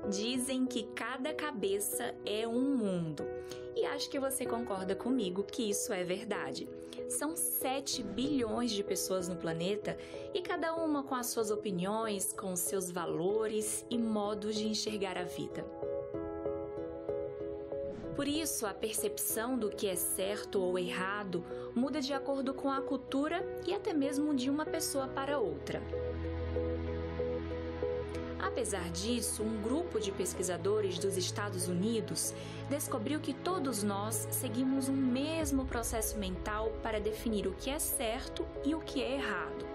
Dizem que cada cabeça é um mundo. E acho que você concorda comigo que isso é verdade. São 7 bilhões de pessoas no planeta e cada uma com as suas opiniões, com os seus valores e modos de enxergar a vida. Por isso, a percepção do que é certo ou errado muda de acordo com a cultura e até mesmo de uma pessoa para outra. Apesar disso, um grupo de pesquisadores dos Estados Unidos descobriu que todos nós seguimos um mesmo processo mental para definir o que é certo e o que é errado.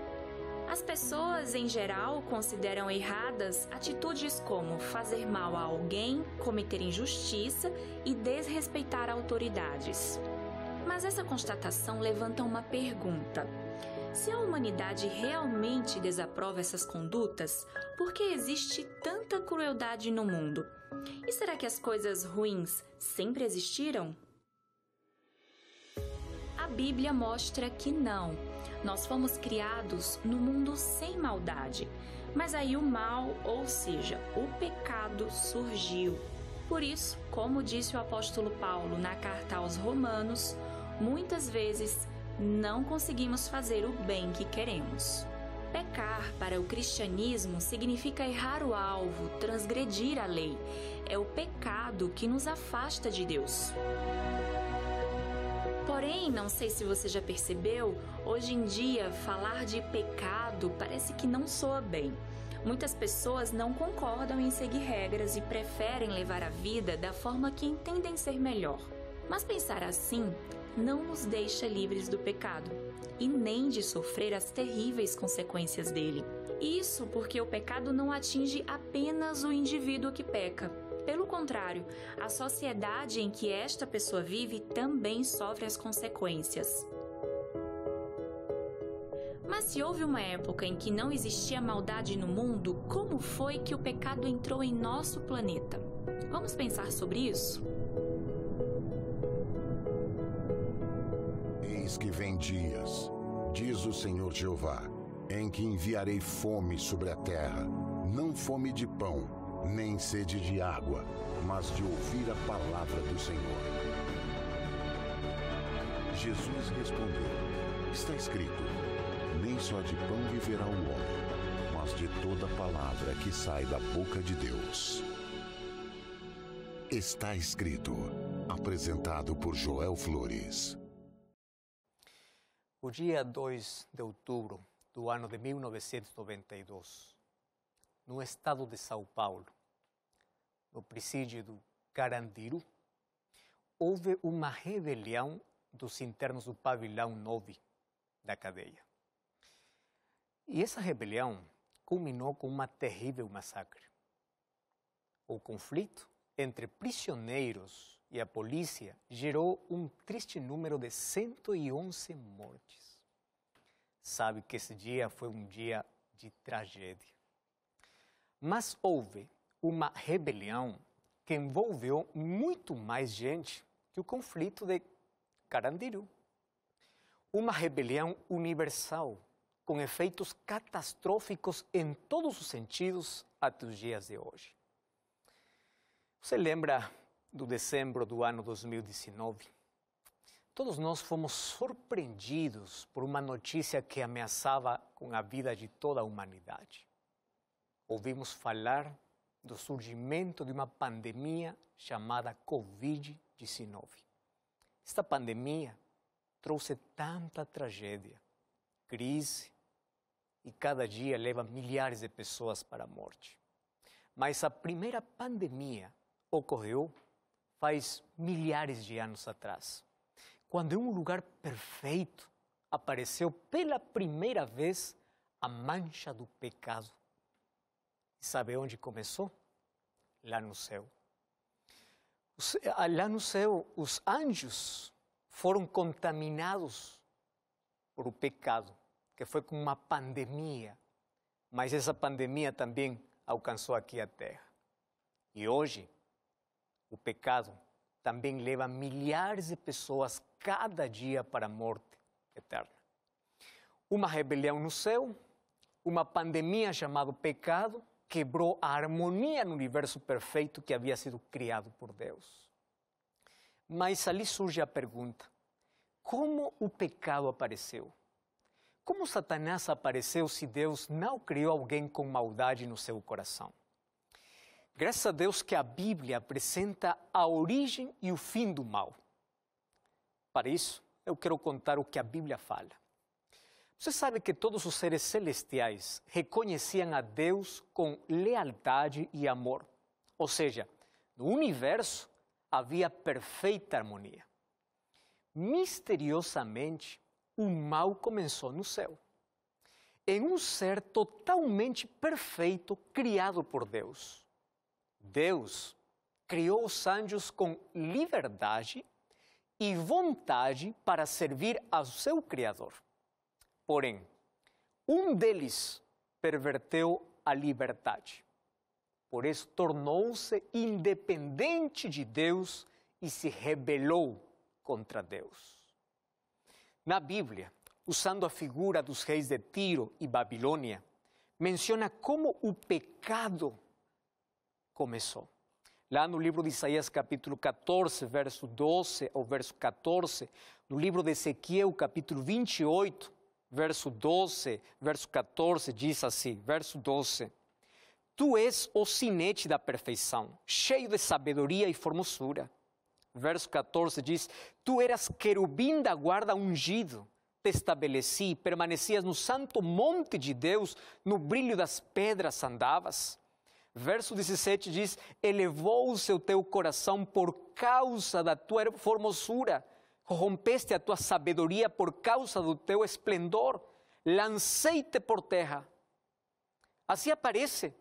As pessoas, em geral, consideram erradas atitudes como fazer mal a alguém, cometer injustiça e desrespeitar autoridades. Mas essa constatação levanta uma pergunta. Se a humanidade realmente desaprova essas condutas, por que existe tanta crueldade no mundo? E será que as coisas ruins sempre existiram? A Bíblia mostra que não. Nós fomos criados no mundo sem maldade, mas aí o mal, ou seja, o pecado, surgiu. Por isso, como disse o apóstolo Paulo na carta aos Romanos, muitas vezes não conseguimos fazer o bem que queremos. Pecar para o cristianismo significa errar o alvo, transgredir a lei. É o pecado que nos afasta de Deus. Porém, não sei se você já percebeu, hoje em dia falar de pecado parece que não soa bem. Muitas pessoas não concordam em seguir regras e preferem levar a vida da forma que entendem ser melhor. Mas pensar assim não nos deixa livres do pecado e nem de sofrer as terríveis consequências dele. Isso porque o pecado não atinge apenas o indivíduo que peca. Pelo contrário, a sociedade em que esta pessoa vive também sofre as consequências. Mas se houve uma época em que não existia maldade no mundo, como foi que o pecado entrou em nosso planeta? Vamos pensar sobre isso? Eis que vem dias, diz o Senhor Jeová, em que enviarei fome sobre a terra, não fome de pão, nem sede de água, mas de ouvir a palavra do Senhor. Jesus respondeu, está escrito, nem só de pão viverá o homem, mas de toda palavra que sai da boca de Deus. Está escrito, apresentado por Joel Flores. O dia 2 de outubro do ano de 1992, no estado de São Paulo, no presídio do Carandiru, houve uma rebelião dos internos do pavilhão 9 da cadeia. E essa rebelião culminou com uma terrível massacre. O conflito entre prisioneiros e a polícia gerou um triste número de 111 mortes. Sabe que esse dia foi um dia de tragédia. Mas houve uma rebelião que envolveu muito mais gente que o conflito de Carandiru. Uma rebelião universal, com efeitos catastróficos em todos os sentidos até os dias de hoje. Você lembra do dezembro do ano 2019? Todos nós fomos surpreendidos por uma notícia que ameaçava com a vida de toda a humanidade. Ouvimos falar do surgimento de uma pandemia chamada Covid-19. Esta pandemia trouxe tanta tragédia, crise, e cada dia leva milhares de pessoas para a morte. Mas a primeira pandemia ocorreu faz milhares de anos atrás, quando em um lugar perfeito apareceu pela primeira vez a mancha do pecado. E sabe onde começou? Lá no céu. Lá no céu, os anjos foram contaminados por o pecado, que foi como uma pandemia. Mas essa pandemia também alcançou aqui a terra. E hoje, o pecado também leva milhares de pessoas cada dia para a morte eterna. Uma rebelião no céu, uma pandemia chamada pecado quebrou a harmonia no universo perfeito que havia sido criado por Deus. Mas ali surge a pergunta: como o pecado apareceu? Como Satanás apareceu se Deus não criou alguém com maldade no seu coração? Graças a Deus que a Bíblia apresenta a origem e o fim do mal. Para isso, eu quero contar o que a Bíblia fala. Você sabe que todos os seres celestiais reconheciam a Deus com lealdade e amor. Ou seja, no universo havia perfeita harmonia. Misteriosamente, o mal começou no céu, em um ser totalmente perfeito criado por Deus. Deus criou os anjos com liberdade e vontade para servir ao seu Criador. Porém, um deles perverteu a liberdade. Por isso, tornou-se independente de Deus e se rebelou contra Deus. Na Bíblia, usando a figura dos reis de Tiro e Babilônia, menciona como o pecado começou. Lá no livro de Isaías, capítulo 14, verso 12 ao verso 14, no livro de Ezequiel, capítulo 28, verso 12, verso 14, diz assim, verso 12: Tu és o sinete da perfeição, cheio de sabedoria e formosura. Verso 14 diz: Tu eras querubim da guarda ungido, te estabeleci, permanecias no santo monte de Deus, no brilho das pedras andavas. Verso 17 diz: Elevou-se o teu coração por causa da tua formosura, corrompeste a tua sabedoria por causa do teu esplendor, lancei-te por terra. Assim aparece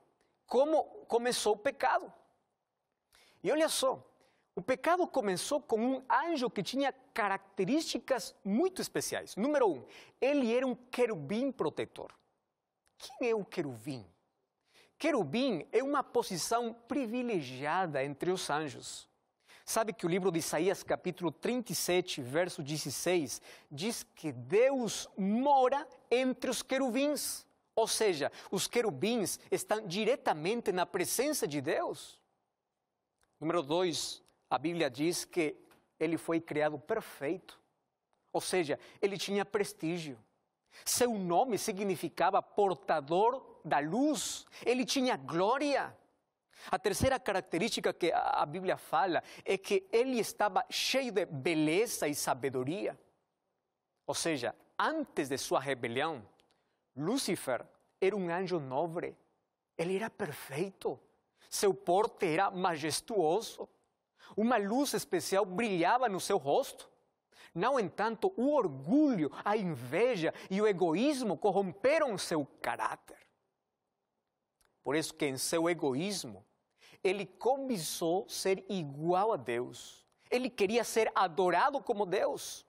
como começou o pecado. E olha só, o pecado começou com um anjo que tinha características muito especiais. Número 1, ele era um querubim protetor. Quem é o querubim? Querubim é uma posição privilegiada entre os anjos. Sabe que o livro de Isaías, capítulo 37, verso 16, diz que Deus mora entre os querubins. Ou seja, os querubins estão diretamente na presença de Deus. Número 2, a Bíblia diz que ele foi criado perfeito. Ou seja, ele tinha prestígio. Seu nome significava portador da luz. Ele tinha glória. A terceira característica que a Bíblia fala é que ele estava cheio de beleza e sabedoria. Ou seja, antes de sua rebelião, Lúcifer era um anjo nobre. Ele era perfeito. Seu porte era majestuoso. Uma luz especial brilhava no seu rosto. No entanto, o orgulho, a inveja e o egoísmo corromperam seu caráter. Por isso que em seu egoísmo, ele cobiçou ser igual a Deus. Ele queria ser adorado como Deus.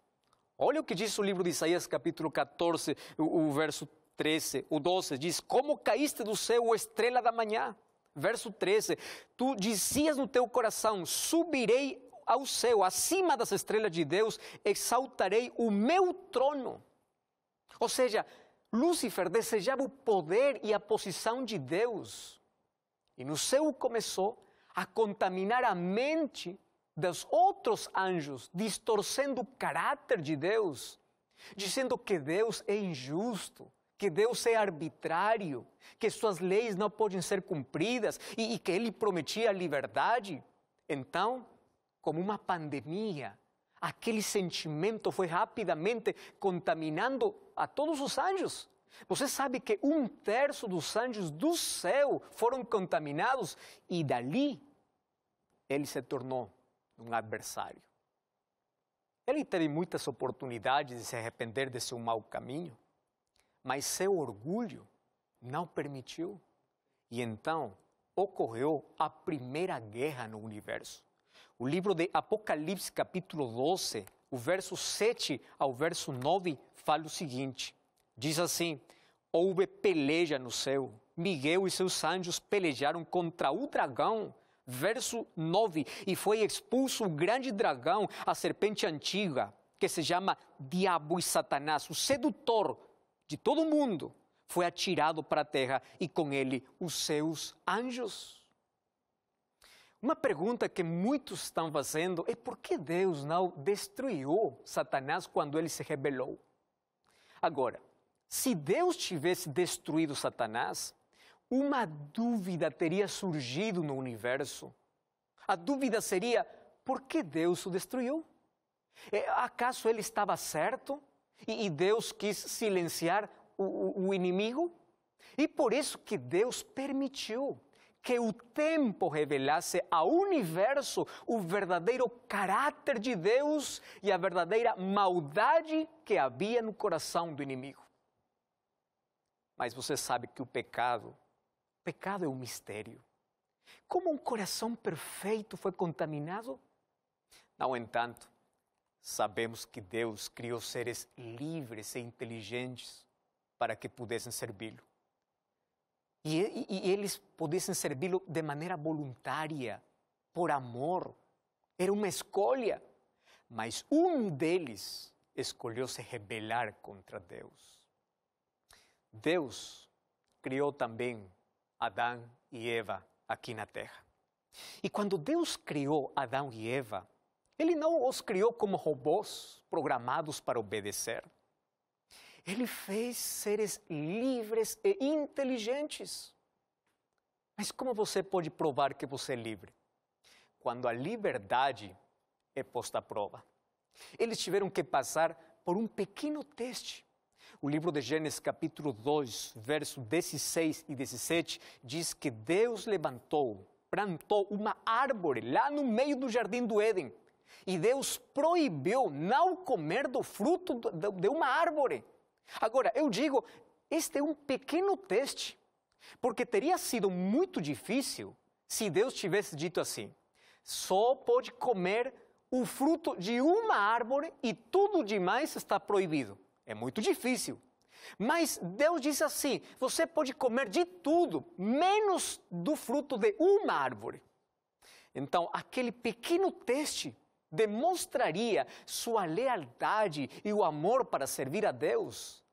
Olha o que diz o livro de Isaías, capítulo 14, o verso 13, o 12, diz: Como caíste do céu, ó estrela da manhã. Verso 13, tu dizias no teu coração: subirei ao céu, acima das estrelas de Deus, exaltarei o meu trono. Ou seja, Lúcifer desejava o poder e a posição de Deus. E no céu começou a contaminar a mente dos outros anjos, distorcendo o caráter de Deus, dizendo que Deus é injusto, que Deus é arbitrário, que suas leis não podem ser cumpridas e que ele prometia a liberdade. Então, como uma pandemia, aquele sentimento foi rapidamente contaminando a todos os anjos. Você sabe que 1/3 dos anjos do céu foram contaminados e dali ele se tornou um adversário. Ele teve muitas oportunidades de se arrepender de seu mau caminho, mas seu orgulho não permitiu. E então ocorreu a primeira guerra no universo. O livro de Apocalipse, capítulo 12, o verso 7 ao verso 9, fala o seguinte. Diz assim: houve peleja no céu. Miguel e seus anjos pelejaram contra o dragão. Verso 9, e foi expulso o grande dragão, a serpente antiga, que se chama Diabo e Satanás, o sedutor de todo mundo. foi atirado para a terra e com ele os seus anjos. Uma pergunta que muitos estão fazendo é por que Deus não destruiu Satanás quando ele se rebelou? Agora, se Deus tivesse destruído Satanás, uma dúvida teria surgido no universo. A dúvida seria, por que Deus o destruiu? Acaso ele estava certo e Deus quis silenciar o inimigo? E por isso que Deus permitiu que o tempo revelasse ao universo o verdadeiro caráter de Deus e a verdadeira maldade que havia no coração do inimigo. Mas você sabe que o pecado é um mistério. Como um coração perfeito foi contaminado? No entanto, sabemos que Deus criou seres livres e inteligentes para que pudessem servi-lo. E eles pudessem servi-lo de maneira voluntária, por amor. Era uma escolha. Mas um deles escolheu se rebelar contra Deus. Deus criou também Adão e Eva aqui na terra. E quando Deus criou Adão e Eva, Ele não os criou como robôs programados para obedecer. Ele fez seres livres e inteligentes. Mas como você pode provar que você é livre? Quando a liberdade é posta à prova. Eles tiveram que passar por um pequeno teste. O livro de Gênesis, capítulo 2, versos 16 e 17, diz que Deus plantou uma árvore lá no meio do jardim do Éden. E Deus proibiu não comer do fruto de uma árvore. Agora, eu digo, este é um pequeno teste, porque teria sido muito difícil se Deus tivesse dito assim, só pode comer o fruto de uma árvore e tudo demais está proibido. É muito difícil. Mas Deus disse assim, você pode comer de tudo, menos do fruto de uma árvore. Então, aquele pequeno teste demonstraria sua lealdade e o amor para servir a Deus.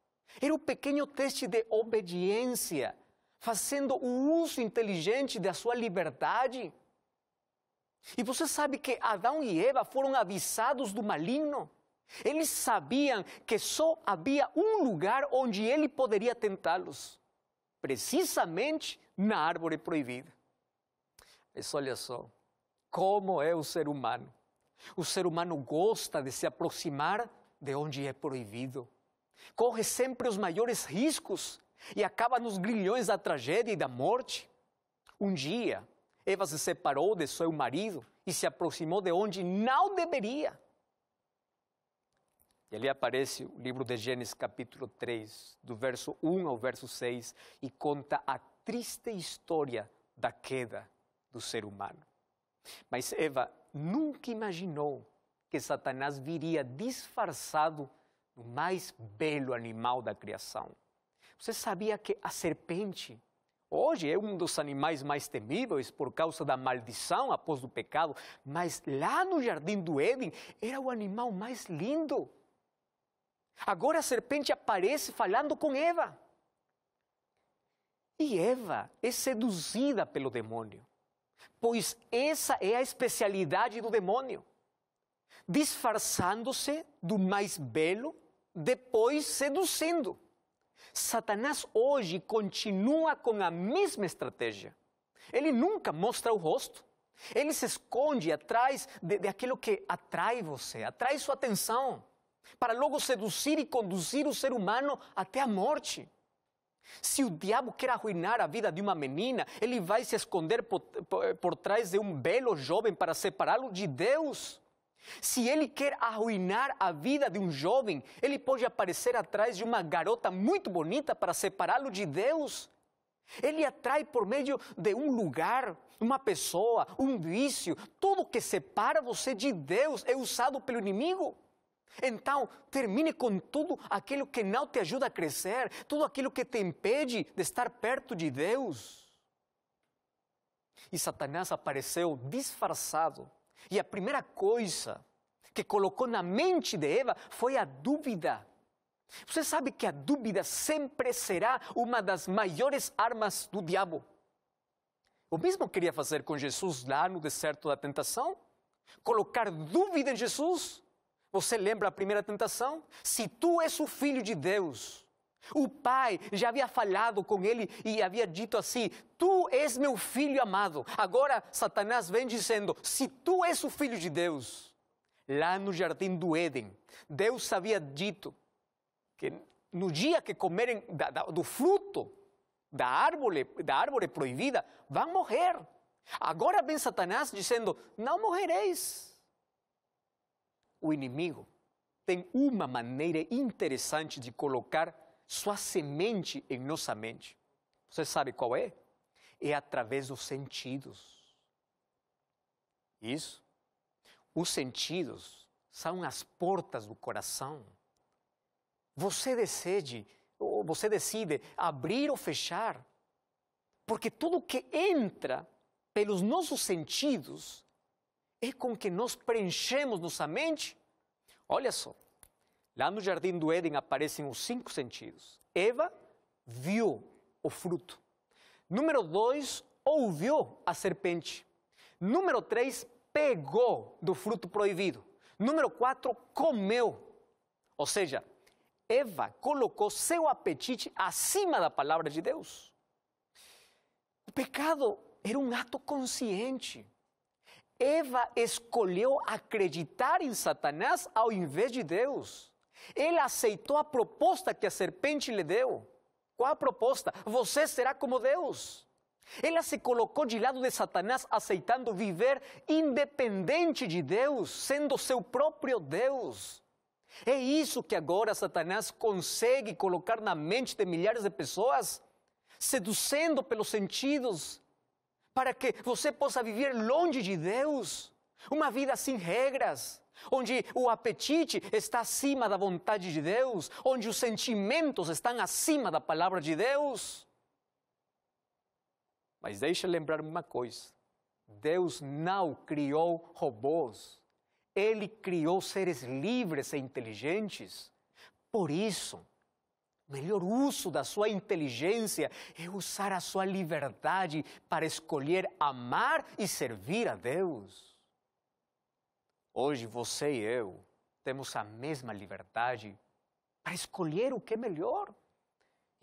Era um pequeno teste de obediência, fazendo o uso inteligente da sua liberdade. E você sabe que Adão e Eva foram avisados do maligno. Eles sabiam que só havia um lugar onde ele poderia tentá-los, precisamente na árvore proibida. Mas olha só, como é o ser humano. O ser humano gosta de se aproximar de onde é proibido. Corre sempre os maiores riscos e acaba nos grilhões da tragédia e da morte. Um dia, Eva se separou de seu marido e se aproximou de onde não deveria. E ali aparece o livro de Gênesis, capítulo 3, do verso 1 ao verso 6, e conta a triste história da queda do ser humano. Mas Eva nunca imaginou que Satanás viria disfarçado no mais belo animal da criação. Você sabia que a serpente hoje é um dos animais mais temíveis por causa da maldição após o pecado, mas lá no jardim do Éden era o animal mais lindo. Agora a serpente aparece falando com Eva. E Eva é seduzida pelo demônio, pois essa é a especialidade do demônio. Disfarçando-se do mais belo, depois seduzindo. Satanás hoje continua com a mesma estratégia. Ele nunca mostra o rosto. Ele se esconde atrás daquilo que atrai você, atrai sua atenção, para logo seduzir e conduzir o ser humano até a morte. Se o diabo quer arruinar a vida de uma menina, ele vai se esconder por trás de um belo jovem para separá-lo de Deus. Se ele quer arruinar a vida de um jovem, ele pode aparecer atrás de uma garota muito bonita para separá-lo de Deus. Ele atrai por meio de um lugar, uma pessoa, um vício. Tudo que separa você de Deus é usado pelo inimigo. Então, termine com tudo aquilo que não te ajuda a crescer, tudo aquilo que te impede de estar perto de Deus. E Satanás apareceu disfarçado. E a primeira coisa que colocou na mente de Eva foi a dúvida. Você sabe que a dúvida sempre será uma das maiores armas do diabo. O mesmo queria fazer com Jesus lá no deserto da tentação. Colocar dúvida em Jesus. Você lembra a primeira tentação? Se tu és o Filho de Deus. O Pai já havia falado com ele e havia dito assim: tu és meu Filho amado. Agora Satanás vem dizendo: se tu és o Filho de Deus. Lá no jardim do Éden, Deus havia dito que no dia que comerem do fruto da árvore proibida, vão morrer. Agora vem Satanás dizendo: não morrereis. O inimigo tem uma maneira interessante de colocar sua semente em nossa mente. Você sabe qual é? É através dos sentidos. Isso. Os sentidos são as portas do coração. Você decide abrir ou fechar, porque tudo que entra pelos nossos sentidos é com que nós preenchemos nossa mente. Olha só, lá no jardim do Éden aparecem os 5 sentidos. Eva viu o fruto. Número 2, ouviu a serpente. Número 3, pegou do fruto proibido. Número 4, comeu. Ou seja, Eva colocou seu apetite acima da palavra de Deus. O pecado era um ato consciente. Eva escolheu acreditar em Satanás ao invés de Deus. Ela aceitou a proposta que a serpente lhe deu. Qual a proposta? Você será como Deus. Ela se colocou de lado de Satanás, aceitando viver independente de Deus, sendo seu próprio Deus. É isso que agora Satanás consegue colocar na mente de milhares de pessoas, seduzindo pelos sentidos, para que você possa viver longe de Deus, uma vida sem regras, onde o apetite está acima da vontade de Deus, onde os sentimentos estão acima da palavra de Deus. Mas deixa eu lembrar uma coisa: Deus não criou robôs. Ele criou seres livres e inteligentes. Por isso, o melhor uso da sua inteligência é usar a sua liberdade para escolher amar e servir a Deus. Hoje você e eu temos a mesma liberdade para escolher o que é melhor.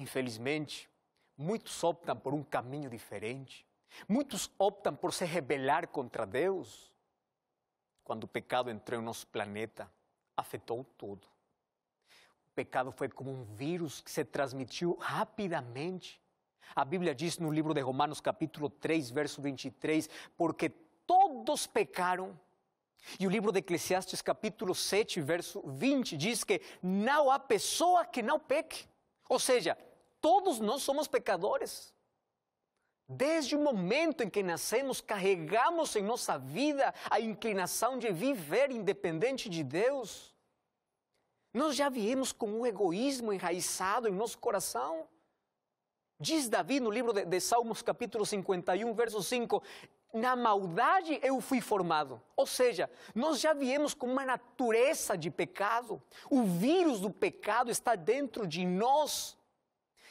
Infelizmente, muitos optam por um caminho diferente. Muitos optam por se rebelar contra Deus. Quando o pecado entrou em nosso planeta, afetou tudo. O pecado foi como um vírus que se transmitiu rapidamente. A Bíblia diz no livro de Romanos, capítulo 3, verso 23, porque todos pecaram. E o livro de Eclesiastes, capítulo 7, verso 20, diz que não há pessoa que não peque. Ou seja, todos nós somos pecadores. Desde o momento em que nascemos, carregamos em nossa vida a inclinação de viver independente de Deus. Nós já viemos com o egoísmo enraizado em nosso coração. Diz Davi no livro de Salmos, capítulo 51, verso 5, na maldade eu fui formado. Ou seja, nós já viemos com uma natureza de pecado. O vírus do pecado está dentro de nós.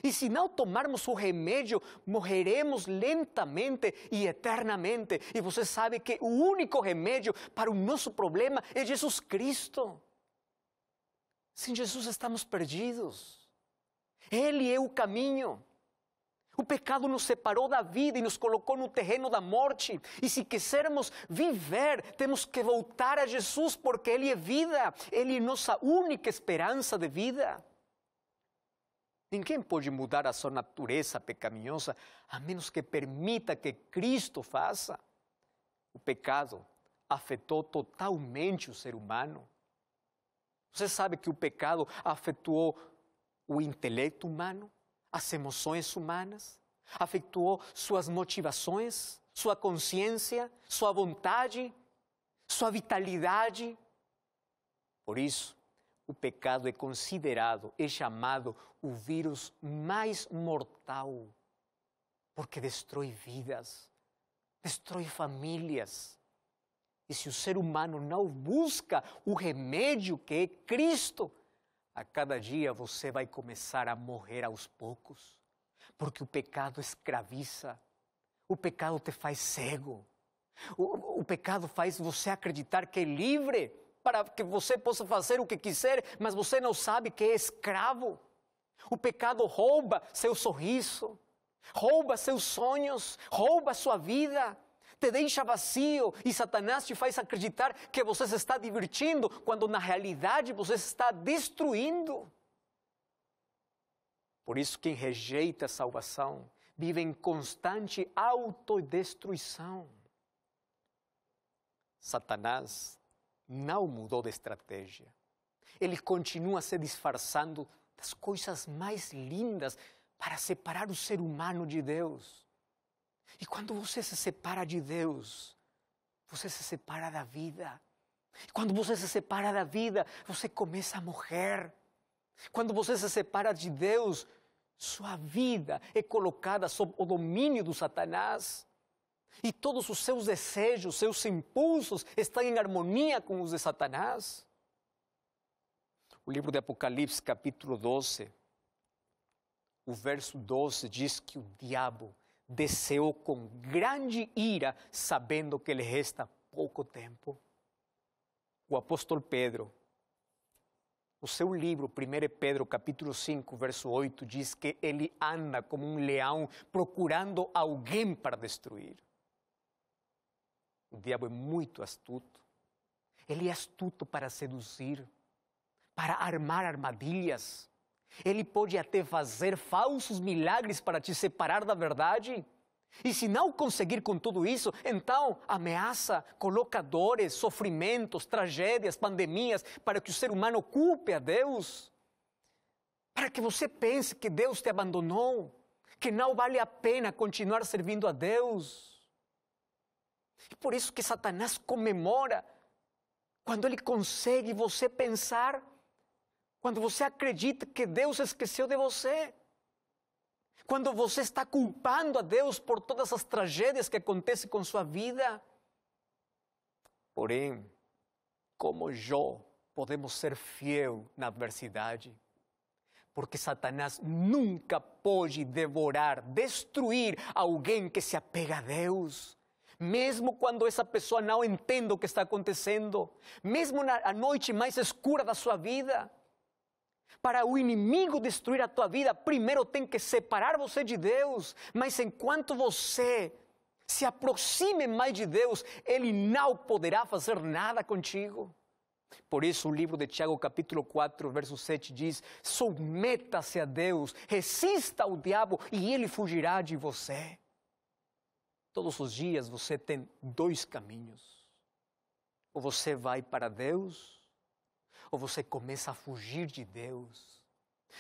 E se não tomarmos o remédio, morreremos lentamente e eternamente. E você sabe que o único remédio para o nosso problema é Jesus Cristo. Sem Jesus estamos perdidos. Ele é o caminho. O pecado nos separou da vida e nos colocou no terreno da morte. E se quisermos viver, temos que voltar a Jesus, porque Ele é vida. Ele é nossa única esperança de vida. Ninguém pode mudar a sua natureza pecaminosa, a menos que permita que Cristo faça. O pecado afetou totalmente o ser humano. Você sabe que o pecado afetou o intelecto humano, as emoções humanas, afetou suas motivações, sua consciência, sua vontade, sua vitalidade. Por isso, o pecado é considerado, é chamado o vírus mais mortal, porque destrói vidas, destrói famílias. E se o ser humano não busca o remédio que é Cristo, A cada dia você vai começar a morrer aos poucos, porque o pecado escraviza, o pecado te faz cego, o pecado faz você acreditar que é livre, para que você possa fazer o que quiser, mas você não sabe que é escravo. O pecado rouba seu sorriso, rouba seus sonhos, rouba sua vida, te deixa vazio e Satanás te faz acreditar que você se está divertindo, quando na realidade você se está destruindo. Por isso quem rejeita a salvação vive em constante autodestruição. Satanás não mudou de estratégia. Ele continua se disfarçando das coisas mais lindas para separar o ser humano de Deus. E quando você se separa de Deus, você se separa da vida. E quando você se separa da vida, você começa a morrer. Quando você se separa de Deus, sua vida é colocada sob o domínio do Satanás. E todos os seus desejos, seus impulsos estão em harmonia com os de Satanás. O livro de Apocalipse, capítulo 12, o verso 12 diz que o diabo desejou com grande ira, sabendo que lhe resta pouco tempo. O apóstolo Pedro, no seu livro, 1 Pedro, capítulo 5, verso 8, diz que ele anda como um leão procurando alguém para destruir. O diabo é muito astuto. Ele é astuto para seduzir, para armar armadilhas. Ele pode até fazer falsos milagres para te separar da verdade. E se não conseguir com tudo isso, então ameaça, coloca dores, sofrimentos, tragédias, pandemias, para que o ser humano culpe a Deus. Para que você pense que Deus te abandonou, que não vale a pena continuar servindo a Deus. E por isso que Satanás comemora quando ele consegue você pensar, quando você acredita que Deus esqueceu de você. Quando você está culpando a Deus por todas as tragédias que acontecem com sua vida. Porém, como Jó, podemos ser fiel na adversidade. Porque Satanás nunca pode devorar, destruir alguém que se apega a Deus. Mesmo quando essa pessoa não entende o que está acontecendo. Mesmo na noite mais escura da sua vida. Para o inimigo destruir a tua vida, primeiro tem que separar você de Deus. Mas enquanto você se aproxime mais de Deus, ele não poderá fazer nada contigo. Por isso o livro de Tiago, capítulo 4, verso 7 diz: submeta-se a Deus, resista ao diabo e ele fugirá de você. Todos os dias você tem dois caminhos. Ou você vai para Deus, ou você começa a fugir de Deus.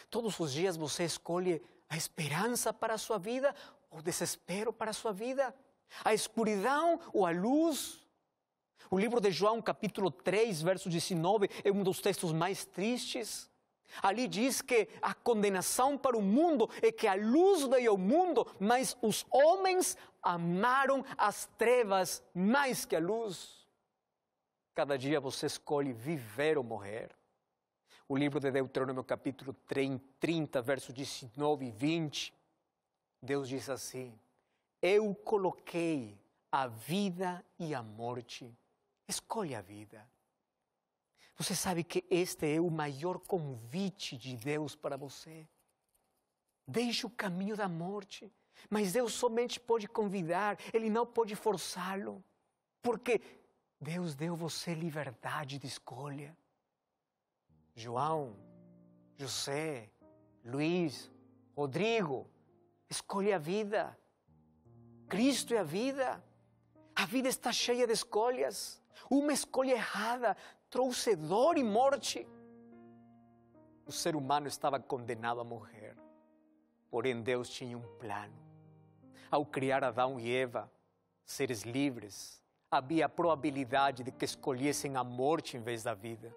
Todos os dias você escolhe a esperança para a sua vida ou o desespero para a sua vida. A escuridão ou a luz. O livro de João, capítulo 3, verso 19, é um dos textos mais tristes. Ali diz que a condenação para o mundo é que a luz veio ao mundo, mas os homens amaram as trevas mais que a luz. Cada dia você escolhe viver ou morrer. O livro de Deuteronômio, capítulo 30, versos 19 e 20, Deus diz assim: eu coloquei a vida e a morte. Escolhe a vida. Você sabe que este é o maior convite de Deus para você. Deixe o caminho da morte. Mas Deus somente pode convidar, Ele não pode forçá-lo. Porque Deus deu você liberdade de escolha. João, José, Luiz, Rodrigo, escolhe a vida. Cristo é a vida. A vida está cheia de escolhas. Uma escolha errada trouxe dor e morte. O ser humano estava condenado a morrer. Porém, Deus tinha um plano. Ao criar Adão e Eva, seres livres, havia a probabilidade de que escolhessem a morte em vez da vida.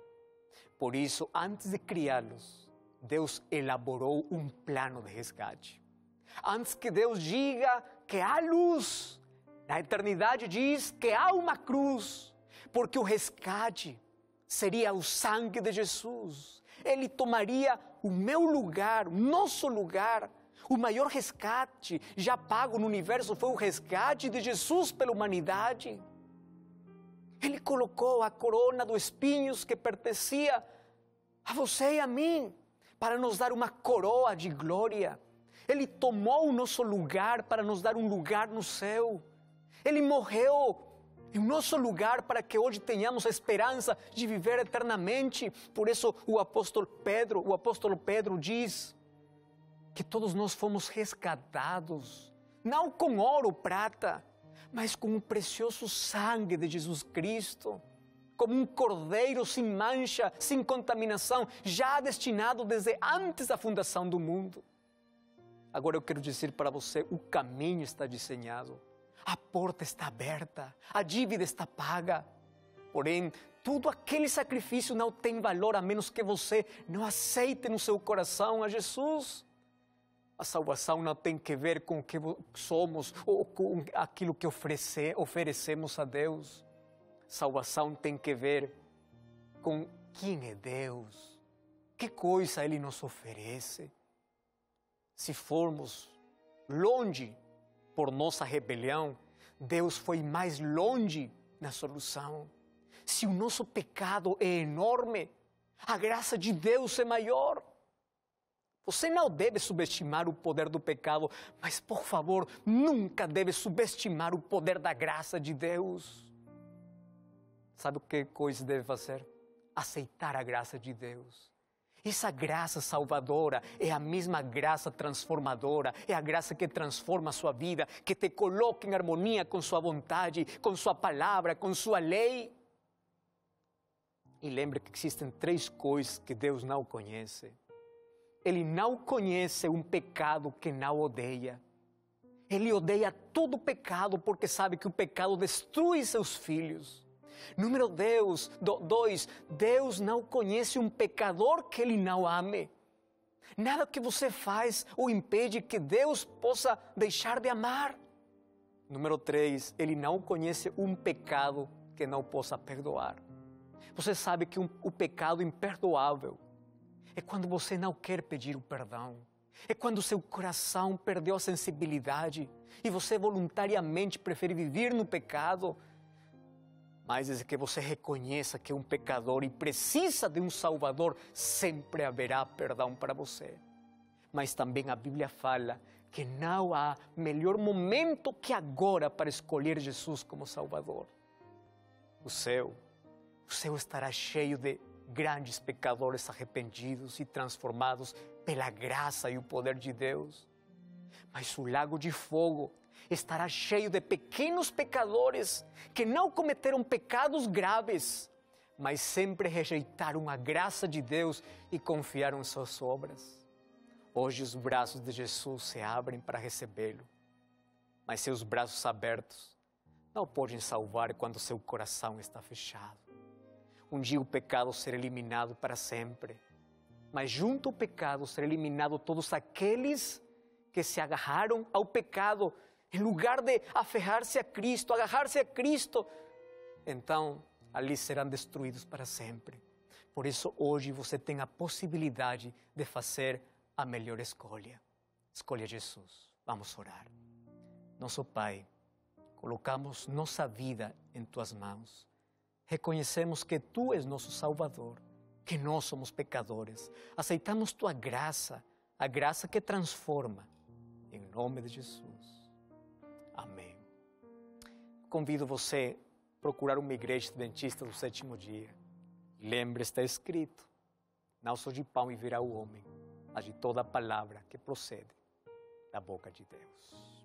Por isso, antes de criá-los, Deus elaborou um plano de resgate. Antes que Deus diga que há luz, na eternidade diz que há uma cruz, porque o resgate seria o sangue de Jesus. Ele tomaria o meu lugar, o nosso lugar. O maior resgate já pago no universo foi o resgate de Jesus pela humanidade. Ele colocou a corona dos espinhos que pertencia a você e a mim, para nos dar uma coroa de glória. Ele tomou o nosso lugar para nos dar um lugar no céu. Ele morreu em nosso lugar para que hoje tenhamos a esperança de viver eternamente. Por isso o apóstolo Pedro diz que todos nós fomos resgatados, não com ouro ou prata, mas com o precioso sangue de Jesus Cristo, como um cordeiro sem mancha, sem contaminação, já destinado desde antes da fundação do mundo. Agora eu quero dizer para você, o caminho está desenhado, a porta está aberta, a dívida está paga. Porém, todo aquele sacrifício não tem valor a menos que você não aceite no seu coração a Jesus. A salvação não tem que ver com o que somos ou com aquilo que oferecemos a Deus. Salvação tem que ver com quem é Deus, que coisa Ele nos oferece. Se formos longe por nossa rebelião, Deus foi mais longe na solução. Se o nosso pecado é enorme, a graça de Deus é maior. Você não deve subestimar o poder do pecado, mas, por favor, nunca deve subestimar o poder da graça de Deus. Sabe o que coisa deve fazer? Aceitar a graça de Deus. Essa graça salvadora é a mesma graça transformadora, é a graça que transforma a sua vida, que te coloca em harmonia com sua vontade, com sua palavra, com sua lei. E lembre que existem 3 coisas que Deus não conhece. Ele não conhece um pecado que não odeia. Ele odeia todo pecado porque sabe que o pecado destrui seus filhos. Número 2, Deus não conhece um pecador que Ele não ame. Nada que você faz o impede que Deus possa deixar de amar. Número 3, Ele não conhece um pecado que não possa perdoar. Você sabe que o pecado imperdoável é quando você não quer pedir o perdão. É quando seu coração perdeu a sensibilidade e você voluntariamente prefere viver no pecado. Mas desde que você reconheça que é um pecador e precisa de um Salvador, sempre haverá perdão para você. Mas também a Bíblia fala que não há melhor momento que agora para escolher Jesus como Salvador. O céu estará cheio de grandes pecadores arrependidos e transformados pela graça e o poder de Deus. Mas o lago de fogo estará cheio de pequenos pecadores que não cometeram pecados graves, mas sempre rejeitaram a graça de Deus e confiaram em suas obras. Hoje os braços de Jesus se abrem para recebê-lo, mas seus braços abertos não podem salvar quando seu coração está fechado. Um dia o pecado será eliminado para sempre, mas junto ao pecado será eliminado todos aqueles que se agarraram ao pecado, em lugar de aferrar-se a Cristo, agarrar-se a Cristo. Então, ali serão destruídos para sempre. Por isso, hoje você tem a possibilidade de fazer a melhor escolha. Escolha Jesus. Vamos orar. Nosso Pai, colocamos nossa vida em Tuas mãos. Reconhecemos que Tu és nosso Salvador, que nós somos pecadores. Aceitamos Tua graça, a graça que transforma. Em nome de Jesus. Amém. Convido você a procurar uma igreja adventista do 7º dia. Lembre, está escrito: não só de pão viverá o homem, mas de toda a palavra que procede da boca de Deus.